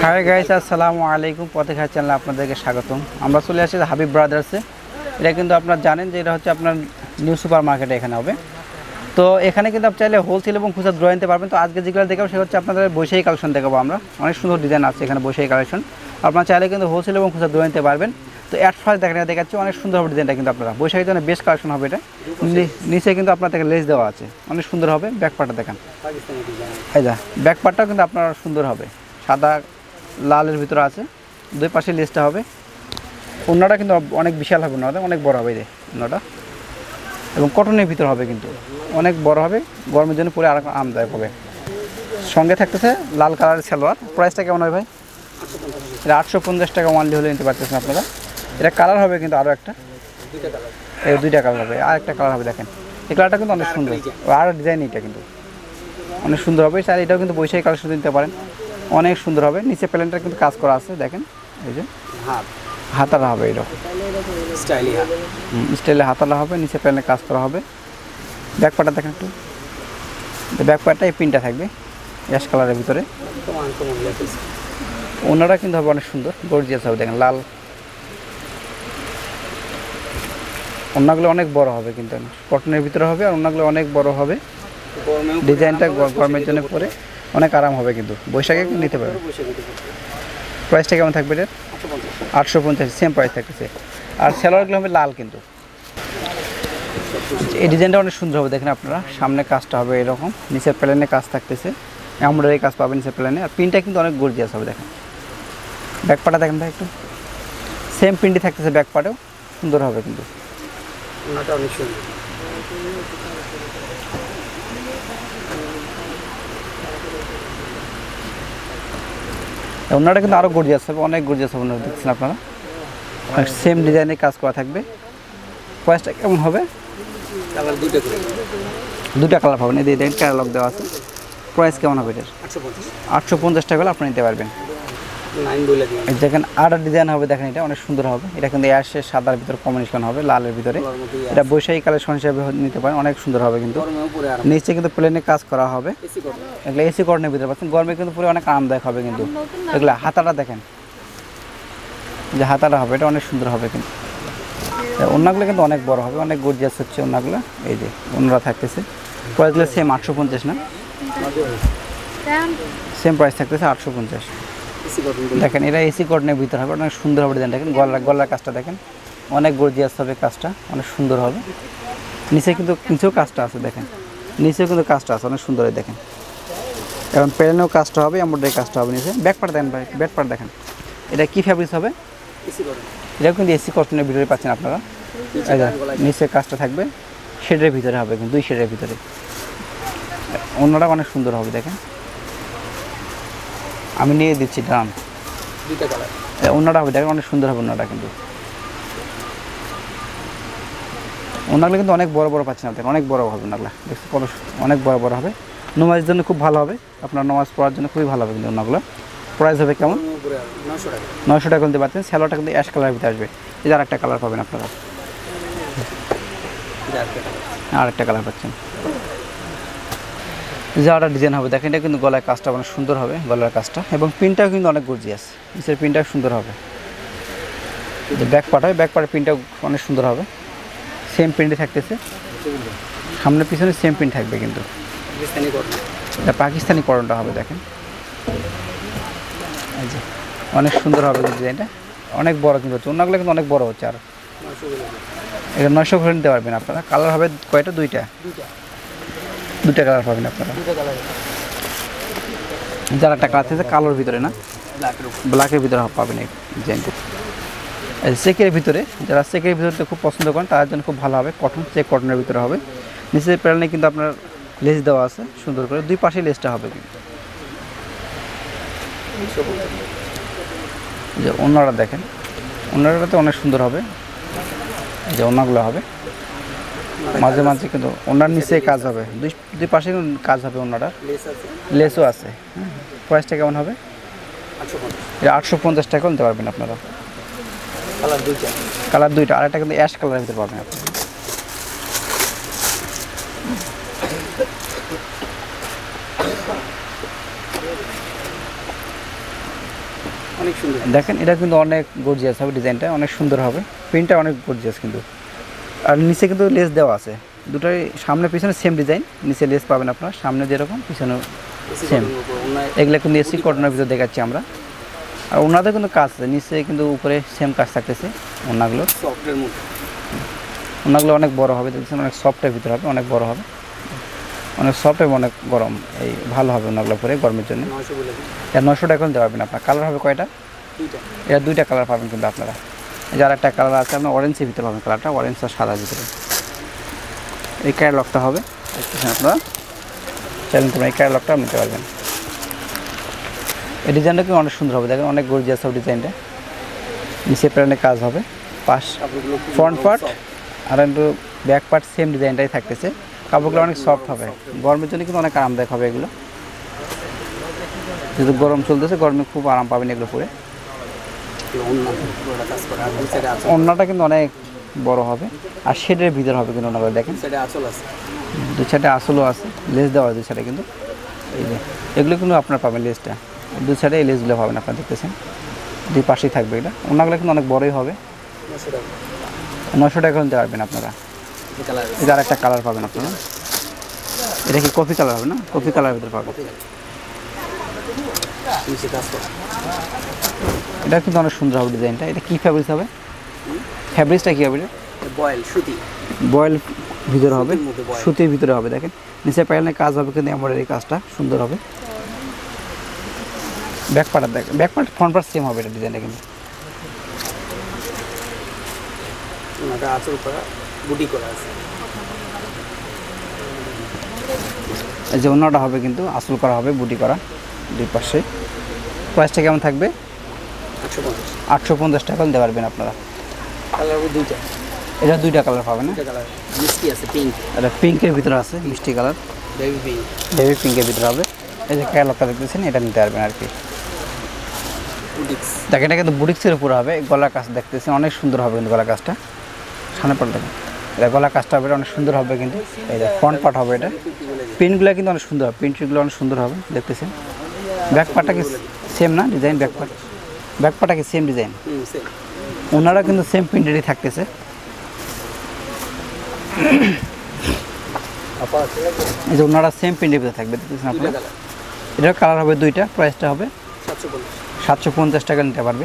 Hi guys, আসসালামু আলাইকুম। পথেঘাট চ্যানেলে আপনাদেরকে স্বাগতম। আমরা চলে আসছি হাবিব ব্রাদার্সে। এটা কিন্তু আপনারা জানেন যে এটা হচ্ছে আপনার নিউ সুপার মার্কেটে এখানে হবে। তো এখানে কিন্তু আপনি চাইলে হোলসেল এবং খুচরা ধরে নিতে পারবেন। তো আজকে যেগুলো দেখাবো সেটা হচ্ছে আপনাদের বৈশাখী কালেকশন দেখাবো আমরা। অনেক সুন্দর ডিজাইন আছে এখানে বৈশাখী কালেকশন। আপনারা চাইলে কিন্তু হোলসেল এবং খুচরা ধরে নিতে পারবেন। তো অ্যাট ফার্স্ট দেখাচ্ছি অনেক সুন্দর হবে ডিজাইনটা, কিন্তু আপনারা বৈশাখীর জন্য বেস্ট কালেকশন হবে এটা। নিচে কিন্তু আপনার থেকে লেস দেওয়া আছে, অনেক সুন্দর হবে। ব্যাক পার্টটা দেখেন, এই যা ব্যাক পার্টটাও কিন্তু আপনার সুন্দর হবে, সাদা লালের ভিতরে আছে, দুই পাশে লেসটা হবে। ওড়নাটা কিন্তু অনেক বিশাল হবে, ওড়নাটা অনেক বড় হবে, ওড়নাটা এবং কটনের ভিতর হবে, কিন্তু অনেক বড় হবে, গরমের জন্য পরে আর আরামদায়ক হবে। সঙ্গে থাকতেছে লাল কালারের সালোয়ার। প্রাইসটা কেমন হয় ভাই? এটা 850 টাকা ওয়ানলি হলে নিতে পারতেছেন আপনারা। এটা কালার হবে কিন্তু আরও একটা, এই দুইটা কালার হবে, আর একটা কালার হবে। দেখেন এই কালারটা কিন্তু অনেক সুন্দর, আর ডিজাইন এটা কিন্তু অনেক সুন্দর হবে। আর এটাও কিন্তু বৈশাখী কালেকশন নিতে পারেন, অনেক সুন্দর হবে। নিচে প্যালেনটা কিন্তু কাজ করা আছে, দেখেন এই যে হাতারা হবে, এরকম স্টাইলে হাতারা হবে, নিচে প্যালেনে কাজ করা হবে। ব্যাক পার্টটা দেখেন একটু, ব্যাক পার্টটা এই পিনটা থাকবে অ্যাশ কালারের ভিতরে। ওনারা কিন্তু হবে অনেক সুন্দর, গর্জিয়াস হবে। দেখেন লাল ওনাগুলো অনেক বড় হবে, কিন্তু কটনের ভিতরে হবে, আর ওনাগুলো অনেক বড় হবে। ডিজাইনটা গরমের জন্য পরে অনেক আরাম হবে, কিন্তু বৈশাখে নিতে পারবে। প্রাইসটা কেমন থাকবে এটার? 850, সেম প্রাইস থাকতেছে। আর সালোয়ারগুলো হবে লাল, কিন্তু এই ডিজাইনটা অনেক সুন্দর হবে। দেখেন আপনারা সামনে কাজটা হবে এরকম, নিচের প্যালেনে কাজ থাকতেছে, এমব্রয়ডারি কাজ পাবেন নিচের প্যালেনে। আর প্রিন্টটা কিন্তু অনেক গর্জিয়াস হবে। দেখেন ব্যাক পার্টটা দেখেন ভাই একটু, সেম প্রিন্টই থাকতেছে, ব্যাক পার্টেও সুন্দর হবে, কিন্তু অনেক সুন্দর। ওনাটা কিন্তু আরও গর্জিয়াস হবে, অনেক গর্জিয়াস হবে। ওনারা দেখছেন আপনারা, সেম ডিজাইনের কাজ করা থাকবে। প্রাইসটা কেমন হবে? দুটা কালার পাবেন, এই দেখেন ক্যাটালগ দেওয়া আছে। প্রাইস কেমন হবে এটার? 850 টাকা হলে আপনি নিতে পারবেন। দেখেন আর ডিজাইন হবে, দেখেন এটা অনেক সুন্দর হবে। এটা কিন্তু অ্যাশের সাদার ভিতরে কম্বিনেশন হবে, লালের ভিতরে। এটা বৈশাখী কালেকশন হিসেবে নিতে পারেন, অনেক সুন্দর হবে। কিন্তু নিচে কিন্তু প্লেনে কাজ করা হবে, এগুলো এসি কটনের ভিতরে পাচ্ছেন। গরমে কিন্তু পুরো অনেক আরামদায়ক হবে। কিন্তু এগুলো হাতাটা দেখেন, যে হাতাটা হবে এটা অনেক সুন্দর হবে। কিন্তু ওড়নাগুলো কিন্তু অনেক বড় হবে, অনেক গর্জিয়াস হচ্ছে ওড়নাগুলো। এই যে ওড়নাটা থাকতেছে, প্রাইসগুলো সেম 850 না, সেম প্রাইস থাকতেছে 850। দেখেন এটা এসি কটনের ভিতরে হবে, অনেক সুন্দর হবে ডিজাইন। দেখেন গলার কাজটা দেখেন, অনেক গর্জিয়াস হবে, কাজটা অনেক সুন্দর হবে। নিচেও কাজটা আছে, দেখেন নিচেও কিন্তু কাজটা আছে, অনেক সুন্দর। দেখেন এখন প্যালেনেও কাজটা হবে, এমব্রয়ডারি কাজটা হবে নিচে। ব্যাক পার্ট দেখেন ভাই, ব্যাক পার্ট দেখেন, এটা কি ফ্যাব্রিক্স হবে? এটাও কিন্তু এসি কটনের ভিতরে পাচ্ছেন আপনারা। নিচে কাজটা থাকবে শেডের ভিতরে হবে, কিন্তু দুই শেডের ভিতরে। অন্যটা অনেক সুন্দর হবে। দেখেন আমি নিয়ে দিচ্ছি দাম, অন্যটা হবে, দেখেন অনেক সুন্দর হবে অন্যটা। কিন্তু ওনাগুলো কিন্তু অনেক বড় বড় পাচ্ছেন আপনার, অনেক বড় হবে ওনাগুলো, দেখছি কত অনেক বড় বড় হবে। নামাজের জন্য খুব ভালো হবে, আপনার নামাজ পড়ার জন্য খুবই ভালো হবে। কিন্তু ওনাগুলো প্রাইস হবে কেমন? 900 টাকা নিতে পারছেন। স্যালোয়ারটা কিন্তু অ্যাশ কালারের ভিতরে আসবে, এই যে আরেকটা কালার পাবেন আপনারা, আরেকটা কালার পাচ্ছেন। যারা ডিজাইন হবে দেখেন, এটা কিন্তু গলায় কাজটা অনেক সুন্দর হবে, গলার কাজটা, এবং প্রিন্টটাও কিন্তু অনেক গর্জিয়াস। নিচের প্রিন্টটাও সুন্দর হবে। যে ব্যাক পার্ট হবে, ব্যাক পার্টের প্রিন্টটাও অনেক সুন্দর হবে, সেম প্রিন্টে থাকতেছে। সামনে পিছনে সেম প্রিন্ট থাকবে, কিন্তু এটা পাকিস্তানি কটনটা হবে। দেখেন এই যে অনেক সুন্দর হবে ডিজাইনটা, অনেক বড় কিন্তু হচ্ছে। অন্যগুলো কিন্তু অনেক বড় হচ্ছে। আর এটা 900 করে নিতে পারবেন আপনারা। কালার হবে কয়টা? দুইটা কালার পাবেন আপনারা। যার একটা কালার আছে কালোর ভিতরে না, ব্ল্যাকের ভিতরে পাবেন এই ডিজাইনটা। চেকের ভিতরে, যারা চেকের ভিতরে খুব পছন্দ করেন তাদের জন্য খুব ভালো হবে। কটন, চেক কটনের ভিতরে হবে। নিচের প্যানেলে কিন্তু আপনার লেস দেওয়া আছে সুন্দর করে, দুই পাশে লেসটা হবে। কিন্তু যে ওড়নাটা দেখেন, ওড়নাটাতে অনেক সুন্দর হবে। এই যে ওড়নাগুলো হবে মাঝে মাঝে, কিন্তু ওনার নিচে কাজ হবে, দুই পাশে কাজ হবে। ওনারা লেসও আছে। প্রাইসটা কেমন হবে? 850 টাকা নিতে পারবেন আপনারা। কালার দুইটা, আরেকটা কিন্তু অ্যাশ কালারের ভিতরে পাবেন আপনি। অনেক সুন্দর। দেখেন এটা কিন্তু অনেক গর্জিয়াস হবে, ডিজাইনটা অনেক সুন্দর হবে, প্রিন্টটা অনেক গর্জিয়াস কিন্তু। আর নিচে কিন্তু লেস দেওয়া আছে, দুটোই সামনে পিছনে সেম ডিজাইন, নিচে লেস পাবেন আপনারা, সামনে যেরকম পিছনে সেম। এগুলো কিন্তু এসি কটনের ভিতরে দেখাচ্ছি আমরা। আর ওনাদের কিন্তু কাজ আছে, নিচে কিন্তু উপরে সেম কাজ থাকতেছে। ওনাগুলো সফটের মধ্যে, ওনাগুলো অনেক বড় হবে, দেখছেন অনেক সফটের ভিতরে হবে, অনেক বড় হবে, অনেক সফট এবং অনেক গরম, এই ভালো হবে ওনাগুলো পরে গরমের জন্য। 900 বলে দিন। এটা 900 টাকা করে দেওয়া পাবেন আপনার। কালার হবে কয়টা? দুইটা। এটা দুইটা কালার পাবেন কিন্তু আপনারা। যার একটা কালার আছে আপনার অরেঞ্জের ভিতরে পাবেন, কালারটা অরেঞ্জ আর সাদার ভিতরে। এই ক্যাটালগটা হবে, দেখতেছেন আপনারা, চাইলেন তোমরা এই ক্যাটালগটা নিতে পারবেন। এই ডিজাইনটা কিন্তু অনেক সুন্দর হবে, দেখেন অনেক গর্জিয়াস হবে ডিজাইনটা। নিচে প্যাটার্নের কাজ হবে, পাশ ফ্রন্ট পার্ট আর একটু ব্যাক পার্ট সেম ডিজাইনটাই থাকতেছে। কাপড়গুলো অনেক সফট হবে, গরমের জন্য কিন্তু অনেক আরামদায়ক হবে এগুলো। যেহেতু গরম চলতেছে, গরমে খুব আরাম পাবেন এগুলো পরে। ওড়নাটা কিন্তু অনেক বড় হবে আর শেডের ভিতর হবে কিন্তু ওনাগুলো, দেখেন দুই সাইডে আসলও আছে, লেস দেওয়া দুই সাইডে কিন্তু। এই যে এগুলো কিন্তু আপনার পাবেন লেসটা, দুই সাইডে এই লেসগুলো পাবেন আপনারা, দেখতেছেন দুই পাশেই থাকবে। এটা ওনাগুলো কিন্তু অনেক বড়ই হবে, 900 টাকা নিতে পারবেন আপনারা। এটা আর একটা কালার পাবেন আপনারা, এটা কি কফি কালার হবে না? কফি কালারের ভিতরে পাবেন। এটা কিন্তু অনেক সুন্দর হবে ডিজাইনটা। এটা কি ফ্যাব্রিক্স হবে? ফ্যাব্রিক্সটা কী হবে? এটা বয়েল সুতি, বয়েল ভিতরে হবে, সুতির ভিতরে হবে। দেখেন নিচে প্যানেলের কাজ হবে কিন্তু এমব্রয়ডারি কাজটা সুন্দর হবে। ব্যাক পার্টার দেখেন, back part front part same হবে এটা ডিজাইনটা কিন্তু। আঁচল করা, বুটি করা আছে। এই যে অন্যটা হবে কিন্তু আসল করা হবে, বুটি করা দুই পাশে। প্রাইসটা কেমন থাকবে? 850 টাকা দিতে পারবেন আপনারা। কালার হবে দুইটা, এটা দুইটা কালার পাবেন না? কালার মিষ্টি আছে, পিঙ্ক, এটা পিঙ্কের ভিতরে আছে, মিষ্টি কালার, বেবি পিঙ্ক, বেবি পিঙ্কের ভিতরে হবে। এই যে ক্যাটালগটা দেখতেছেন, এটা নিতে পারবেন আর কি। দেখেন এটা কিন্তু বুটিক্সের উপর হবে, গলার কাজ দেখতেছেন অনেক সুন্দর হবে কিন্তু গলার কাজটা। সামনে পার্ট দেখেন, এটা গলার কাজটা হবে অনেক সুন্দর হবে কিন্তু। এই যে ফ্রন্ট পার্ট হবে, এটা প্রিন্টগুলো কিন্তু অনেক সুন্দর হবে, প্রিন্টগুলো অনেক সুন্দর হবে দেখতেছেন। ব্যাক পার্টটা কি সেম না ডিজাইন? ব্যাক পার্ট, ব্যাক পার্টটা কি সেম ডিজাইন? ওনারা কিন্তু সেম প্রিন্টেরই থাকতেছে। এই যে ওনারা সেম প্রিন্টের ভিতরে থাকবে, দেখতেছেন আপনারা। এটার কালার হবে দুইটা, প্রাইসটা হবে 750 টাকা নিতে পারবে।